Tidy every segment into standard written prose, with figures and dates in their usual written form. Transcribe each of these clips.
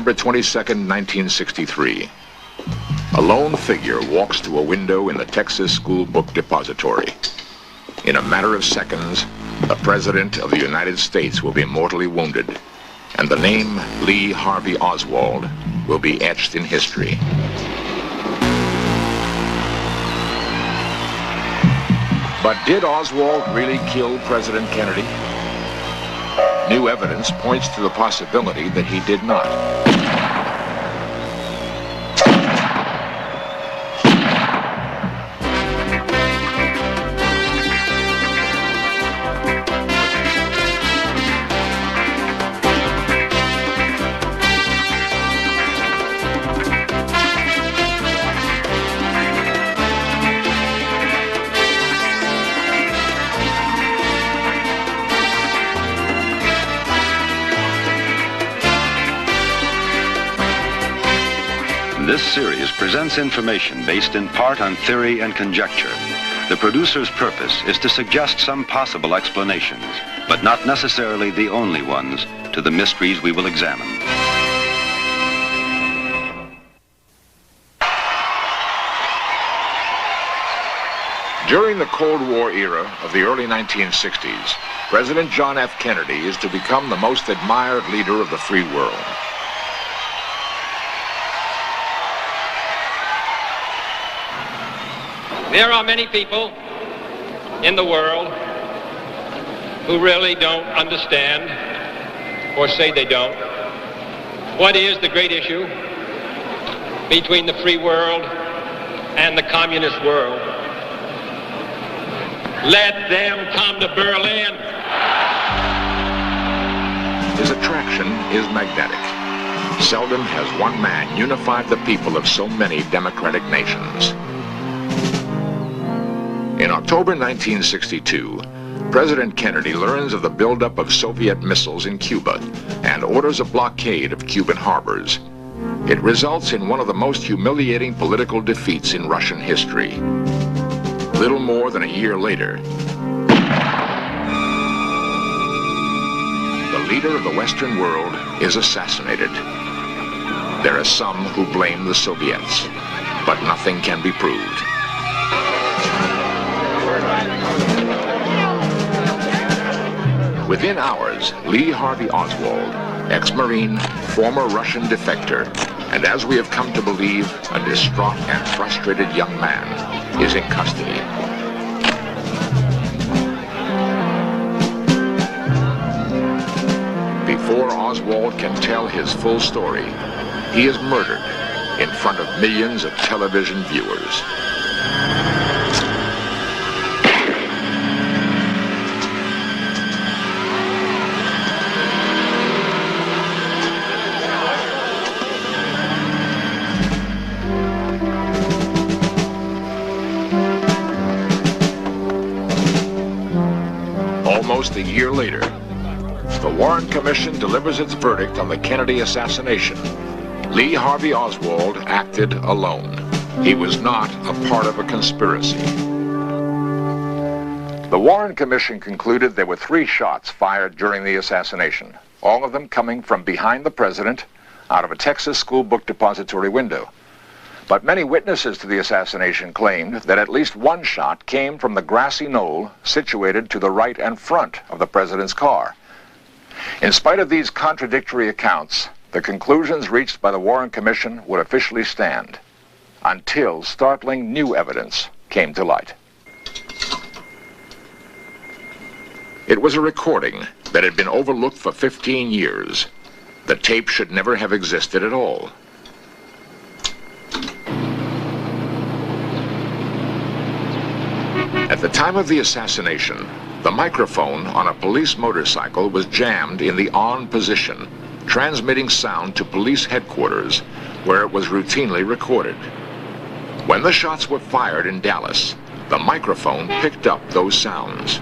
November 22nd, 1963. A lone figure walks to a window in the Texas School Book Depository. In a matter of seconds, the President of the United States will be mortally wounded, and the name Lee Harvey Oswald will be etched in history. But did Oswald really kill President Kennedy? New evidence points to the possibility that he did not. This series presents information based in part on theory and conjecture. The producer's purpose is to suggest some possible explanations, but not necessarily the only ones, to the mysteries we will examine. During the Cold War era of the early 1960s, President John F. Kennedy is to become the most admired leader of the free world. There are many people in the world who really don't understand, or say they don't, what is the great issue between the free world and the communist world. Let them come to Berlin. His attraction is magnetic. Seldom has one man unified the people of so many democratic nations. In October 1962, President Kennedy learns of the buildup of Soviet missiles in Cuba and orders a blockade of Cuban harbors. It results in one of the most humiliating political defeats in Russian history. Little more than a year later, the leader of the Western world is assassinated. There are some who blame the Soviets, but nothing can be proved. Within hours, Lee Harvey Oswald, ex-Marine, former Russian defector, and as we have come to believe, a distraught and frustrated young man, is in custody. Before Oswald can tell his full story, he is murdered in front of millions of television viewers. Almost a year later, the Warren Commission delivers its verdict on the Kennedy assassination. Lee Harvey Oswald acted alone. He was not a part of a conspiracy. The Warren Commission concluded there were 3 shots fired during the assassination, all of them coming from behind the president out of a Texas school book depository window. But many witnesses to the assassination claimed that at least one shot came from the grassy knoll situated to the right and front of the president's car. In spite of these contradictory accounts, the conclusions reached by the Warren Commission would officially stand until startling new evidence came to light. It was a recording that had been overlooked for 15 years. The tape should never have existed at all. At the time of the assassination, the microphone on a police motorcycle was jammed in the on position, transmitting sound to police headquarters, where it was routinely recorded. When the shots were fired in Dallas, the microphone picked up those sounds. I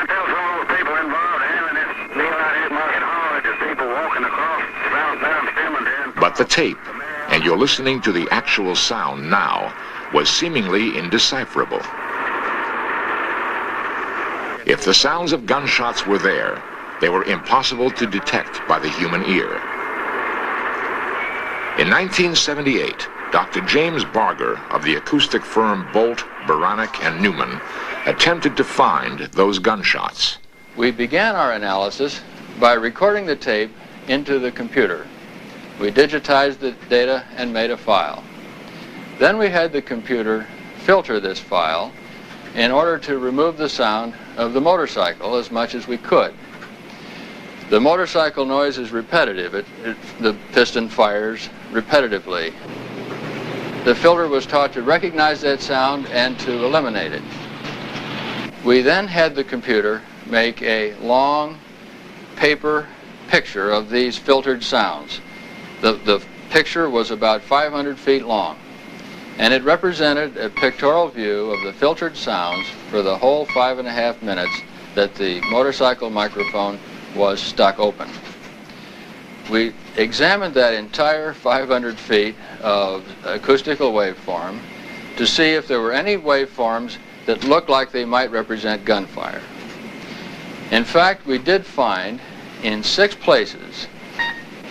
tell some of the people involved having this deal out here market hard to people walking across down Stemmen. But the tape, and you're listening to the actual sound now, was seemingly indecipherable. If the sounds of gunshots were there, they were impossible to detect by the human ear. In 1978, Dr. James Barger of the acoustic firm Bolt, Beranek, and Newman attempted to find those gunshots. We began our analysis by recording the tape into the computer. We digitized the data and made a file. Then we had the computer filter this file in order to remove the sound of the motorcycle as much as we could. The motorcycle noise is repetitive. The piston fires repetitively. The filter was taught to recognize that sound and to eliminate it. We then had the computer make a long paper picture of these filtered sounds. The picture was about 500 feet long, and it represented a pictorial view of the filtered sounds for the whole 5.5 minutes that the motorcycle microphone was stuck open. We examined that entire 500 feet of acoustical waveform to see if there were any waveforms that looked like they might represent gunfire. In fact, we did find in 6 places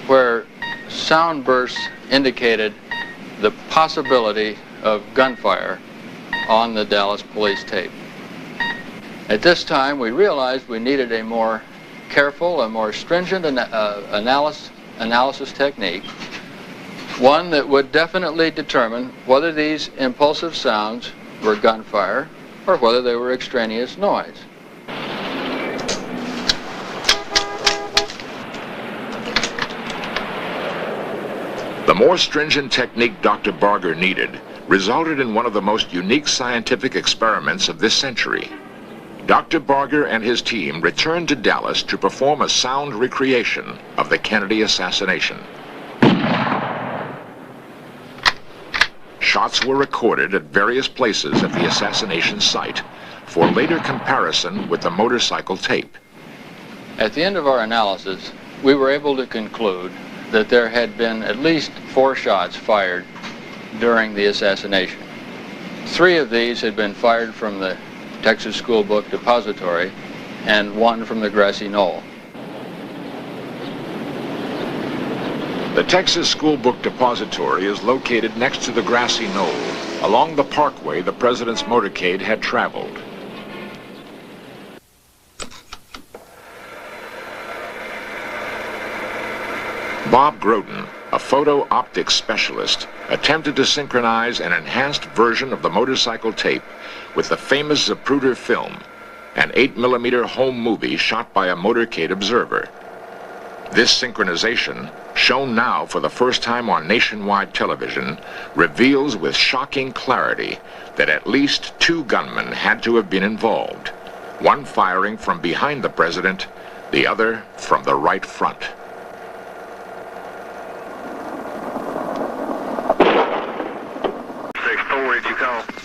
where sound bursts indicated the possibility of gunfire on the Dallas police tape. At this time, we realized we needed a more careful, a more stringent analysis technique, one that would definitely determine whether these impulsive sounds were gunfire or whether they were extraneous noise. The more stringent technique Dr. Barger needed resulted in one of the most unique scientific experiments of this century. Dr. Barger and his team returned to Dallas to perform a sound recreation of the Kennedy assassination. Shots were recorded at various places at the assassination site for later comparison with the motorcycle tape. At the end of our analysis, we were able to conclude that there had been at least 4 shots fired during the assassination. 3 of these had been fired from the Texas School Book Depository and 1 from the grassy knoll. The Texas School Book Depository is located next to the grassy knoll, along the parkway the president's motorcade had traveled. Bob Groden, a photo optics specialist, attempted to synchronize an enhanced version of the motorcycle tape with the famous Zapruder film, an 8mm home movie shot by a motorcade observer. This synchronization, shown now for the first time on nationwide television, reveals with shocking clarity that at least 2 gunmen had to have been involved, one firing from behind the president, the other from the right front.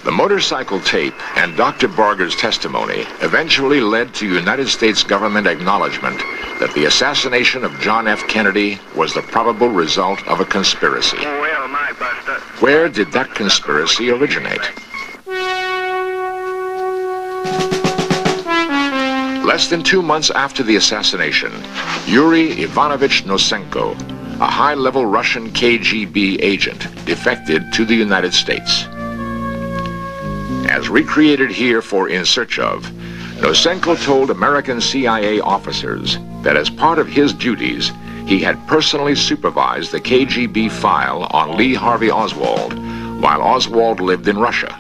The motorcycle tape and Dr. Barger's testimony eventually led to United States government acknowledgement that the assassination of John F. Kennedy was the probable result of a conspiracy. Where did that conspiracy originate? Less than 2 months after the assassination, Yuri Ivanovich Nosenko, a high-level Russian KGB agent, defected to the United States. As recreated here for In Search Of, Nosenko told American CIA officers that as part of his duties, he had personally supervised the KGB file on Lee Harvey Oswald while Oswald lived in Russia.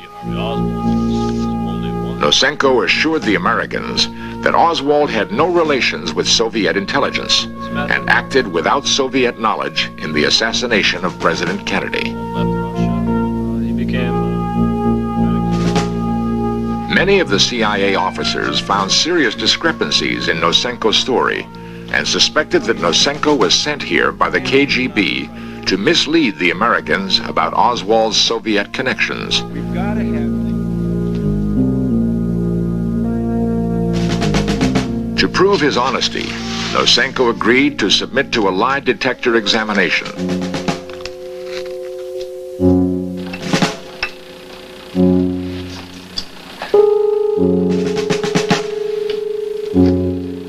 Nosenko assured the Americans that Oswald had no relations with Soviet intelligence and acted without Soviet knowledge in the assassination of President Kennedy. Many of the CIA officers found serious discrepancies in Nosenko's story and suspected that Nosenko was sent here by the KGB to mislead the Americans about Oswald's Soviet connections. To prove his honesty, Nosenko agreed to submit to a lie detector examination.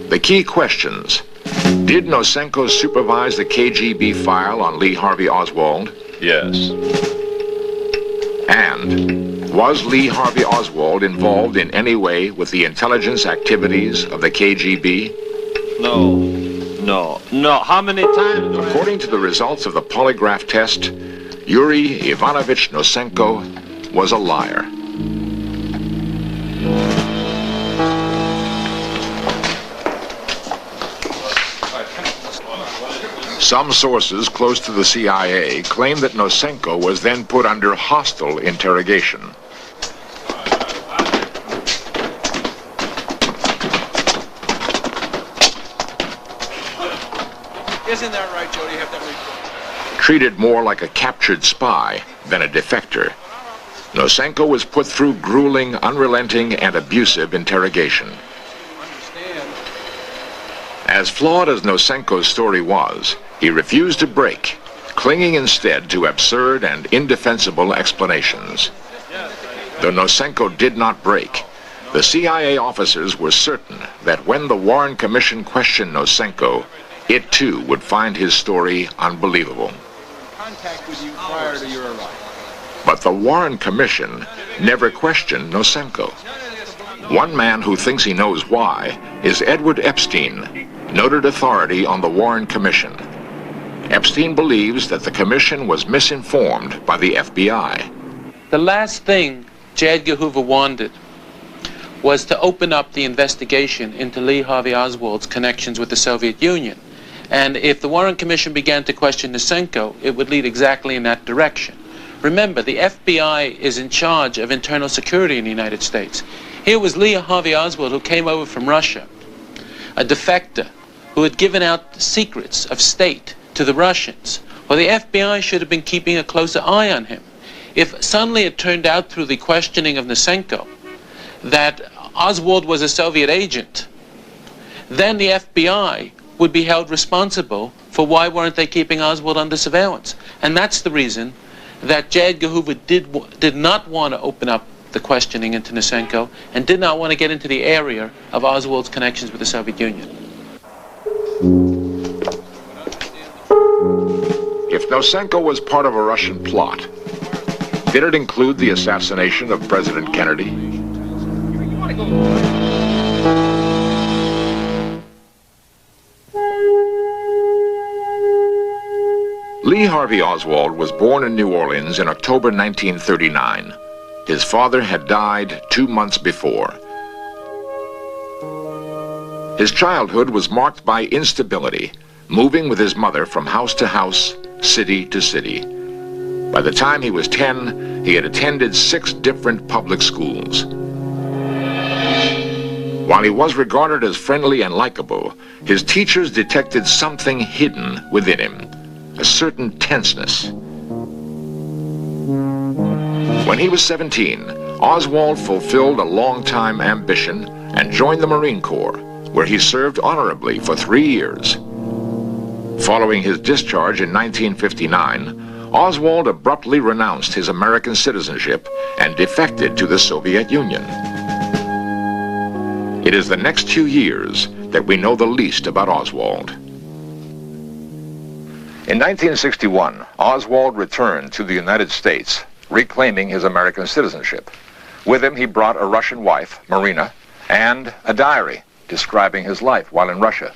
The key questions: did Nosenko supervise the KGB file on Lee Harvey Oswald? Yes. And was Lee Harvey Oswald involved in any way with the intelligence activities of the KGB? No. How many times? According to the results of the polygraph test, Yuri Ivanovich Nosenko was a liar. Some sources close to the CIA claim that Nosenko was then put under hostile interrogation. Isn't that right, Jody? You have that report. Treated more like a captured spy than a defector, Nosenko was put through grueling, unrelenting, and abusive interrogation. As flawed as Nosenko's story was, he refused to break, clinging instead to absurd and indefensible explanations. Though Nosenko did not break, the CIA officers were certain that when the Warren Commission questioned Nosenko, it too would find his story unbelievable. Contact with you prior to your arrival. But the Warren Commission never questioned Nosenko. One man who thinks he knows why is Edward Epstein, noted authority on the Warren Commission. Epstein believes that the commission was misinformed by the FBI. The last thing J. Edgar Hoover wanted was to open up the investigation into Lee Harvey Oswald's connections with the Soviet Union. And if the Warren Commission began to question Nosenko, it would lead exactly in that direction. Remember, the FBI is in charge of internal security in the United States. Here was Lee Harvey Oswald, who came over from Russia, a defector who had given out secrets of state to the Russians. Well, the FBI should have been keeping a closer eye on him. If suddenly it turned out through the questioning of Nosenko that Oswald was a Soviet agent, then the FBI would be held responsible for why weren't they keeping Oswald under surveillance. And that's the reason that J. Edgar Hoover did not want to open up the questioning into Nosenko and did not want to get into the area of Oswald's connections with the Soviet Union. If Nosenko was part of a Russian plot, did it include the assassination of President Kennedy? Lee Harvey Oswald was born in New Orleans in October 1939. His father had died 2 months before. His childhood was marked by instability, moving with his mother from house to house, city to city. By the time he was 10, he had attended 6 different public schools. While he was regarded as friendly and likable, his teachers detected something hidden within him, a certain tenseness. When he was 17, Oswald fulfilled a long-time ambition and joined the Marine Corps, where he served honorably for 3 years. Following his discharge in 1959, Oswald abruptly renounced his American citizenship and defected to the Soviet Union. It is the next 2 years that we know the least about Oswald. In 1961, Oswald returned to the United States, reclaiming his American citizenship. With him, he brought a Russian wife, Marina, and a diary describing his life while in Russia.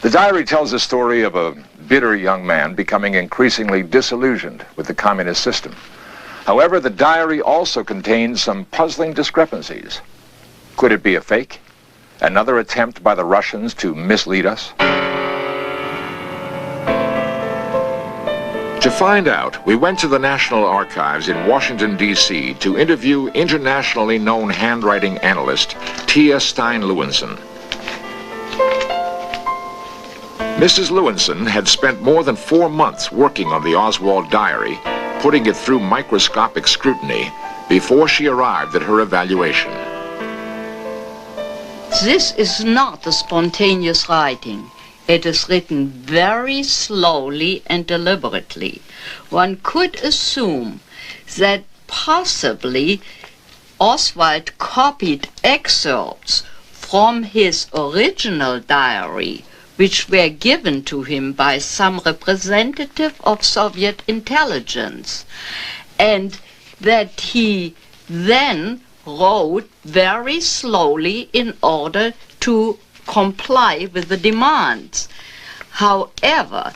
The diary tells the story of a bitter young man becoming increasingly disillusioned with the communist system. However, the diary also contains some puzzling discrepancies. Could it be a fake? Another attempt by the Russians to mislead us? To find out, we went to the National Archives in Washington, D.C. to interview internationally known handwriting analyst Tia Stein-Lewinson. Mrs. Lewinson had spent more than 4 months working on the Oswald diary, putting it through microscopic scrutiny before she arrived at her evaluation. This is not a spontaneous writing. It is written very slowly and deliberately. One could assume that possibly Oswald copied excerpts from his original diary, which were given to him by some representative of Soviet intelligence, and that he then wrote very slowly in order to comply with the demands. However,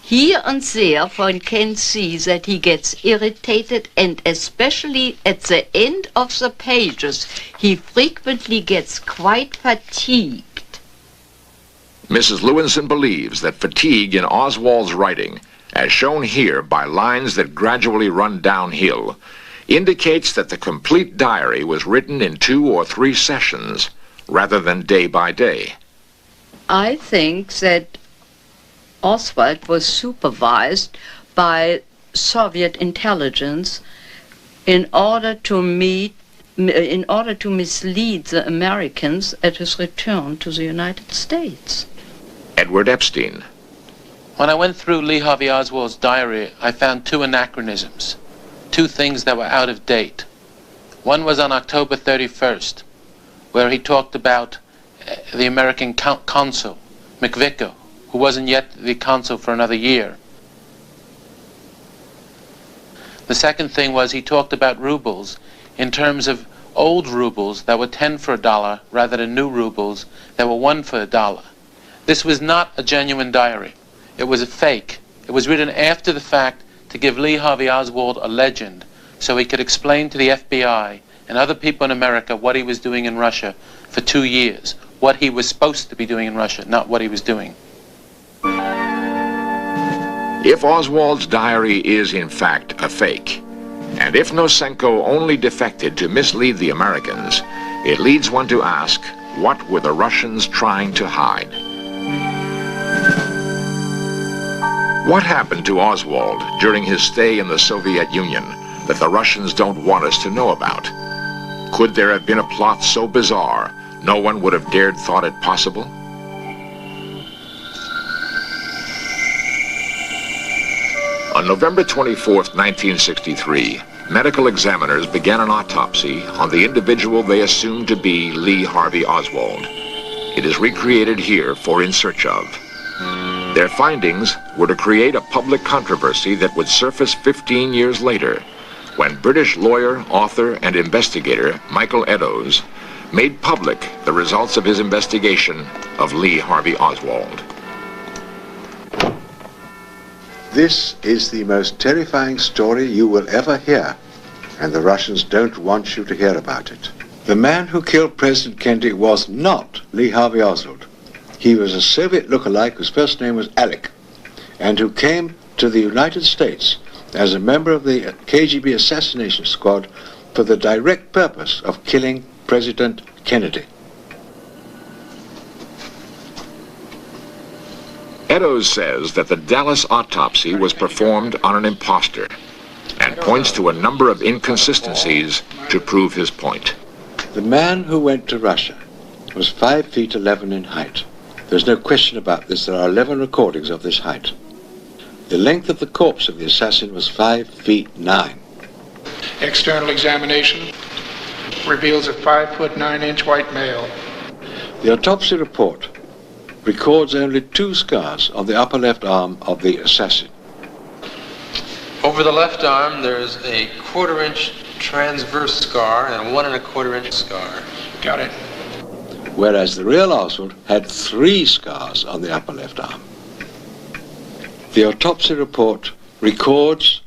here and there one can see that he gets irritated, and especially at the end of the pages he frequently gets quite fatigued. Mrs. Lewinson believes that fatigue in Oswald's writing, as shown here by lines that gradually run downhill, indicates that the complete diary was written in 2 or 3 sessions rather than day by day. I think that Oswald was supervised by Soviet intelligence in order to mislead the Americans at his return to the United States. Edward Epstein. When I went through Lee Harvey Oswald's diary, I found 2 anachronisms, 2 things that were out of date. One was on October 31st, where he talked about the American consul, McVicker, who wasn't yet the consul for another year. The second thing was he talked about rubles in terms of old rubles that were 10 for $1 rather than new rubles that were 1 for $1. This was not a genuine diary. It was a fake. It was written after the fact to give Lee Harvey Oswald a legend so he could explain to the FBI and other people in America what he was doing in Russia for 2 years, what he was supposed to be doing in Russia, not what he was doing. If Oswald's diary is in fact a fake, and if Nosenko only defected to mislead the Americans, it leads one to ask, what were the Russians trying to hide? What happened to Oswald during his stay in the Soviet Union that the Russians don't want us to know about? Could there have been a plot so bizarre no one would have dared thought it possible? On November 24th, 1963, medical examiners began an autopsy on the individual they assumed to be Lee Harvey Oswald. It is recreated here for In Search Of. Their findings were to create a public controversy that would surface 15 years later, when British lawyer, author, and investigator Michael Eddowes made public the results of his investigation of Lee Harvey Oswald. This is the most terrifying story you will ever hear, and the Russians don't want you to hear about it. The man who killed President Kennedy was not Lee Harvey Oswald. He was a Soviet look-alike whose first name was Alec, and who came to the United States as a member of the KGB assassination squad for the direct purpose of killing President Kennedy. Eddowes says that the Dallas autopsy was performed on an imposter and points to a number of inconsistencies to prove his point. The man who went to Russia was 5 feet 11 in height. There's no question about this. There are 11 recordings of this height. The length of the corpse of the assassin was 5 feet 9. External examination reveals a 5 foot 9 inch white male. The autopsy report records only 2 scars on the upper left arm of the assassin. Over the left arm, there's a 1/4 inch transverse scar and a 1 1/4 inch scar. Got it. Whereas the real Oswald had 3 scars on the upper left arm. The autopsy report records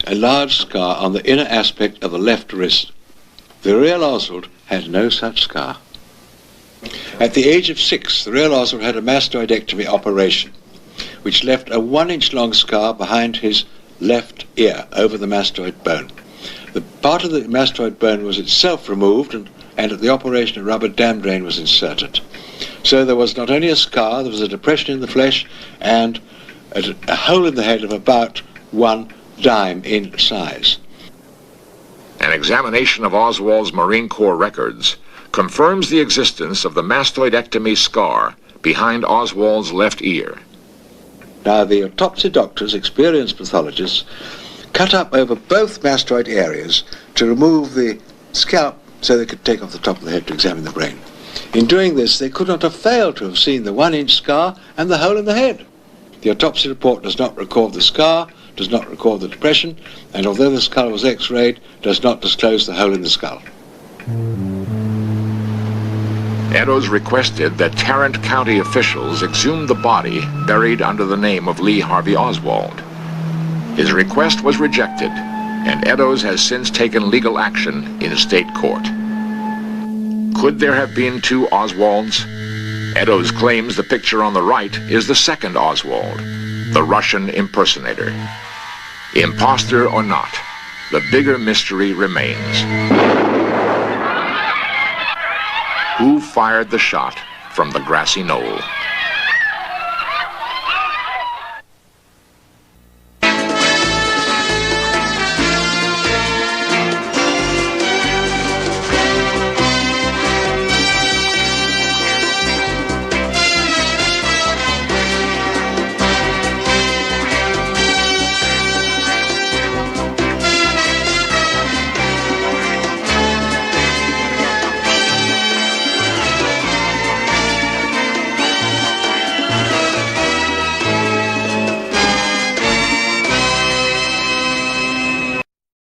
a large scar on the inner aspect of the left wrist. The real Oswald had no such scar. At the age of 6, the real Oswald had a mastoidectomy operation, which left a 1 inch long scar behind his left ear over the mastoid bone. The part of the mastoid bone was itself removed, and at the operation a rubber dam drain was inserted. So there was not only a scar, there was a depression in the flesh and a hole in the head of about 1 dime in size. An examination of Oswald's Marine Corps records confirms the existence of the mastoidectomy scar behind Oswald's left ear. Now, the autopsy doctors, experienced pathologists, cut up over both mastoid areas to remove the scalp so they could take off the top of the head to examine the brain. In doing this, they could not have failed to have seen the 1-inch scar and the hole in the head. The autopsy report does not record the scar, does not record the depression, and although the skull was x-rayed, does not disclose the hole in the skull. Eddowes requested that Tarrant County officials exhume the body buried under the name of Lee Harvey Oswald. His request was rejected, and Eddowes has since taken legal action in state court. Could there have been two Oswalds? Eddowes claims the picture on the right is the second Oswald, the Russian impersonator. Imposter or not, the bigger mystery remains. Who fired the shot from the grassy knoll?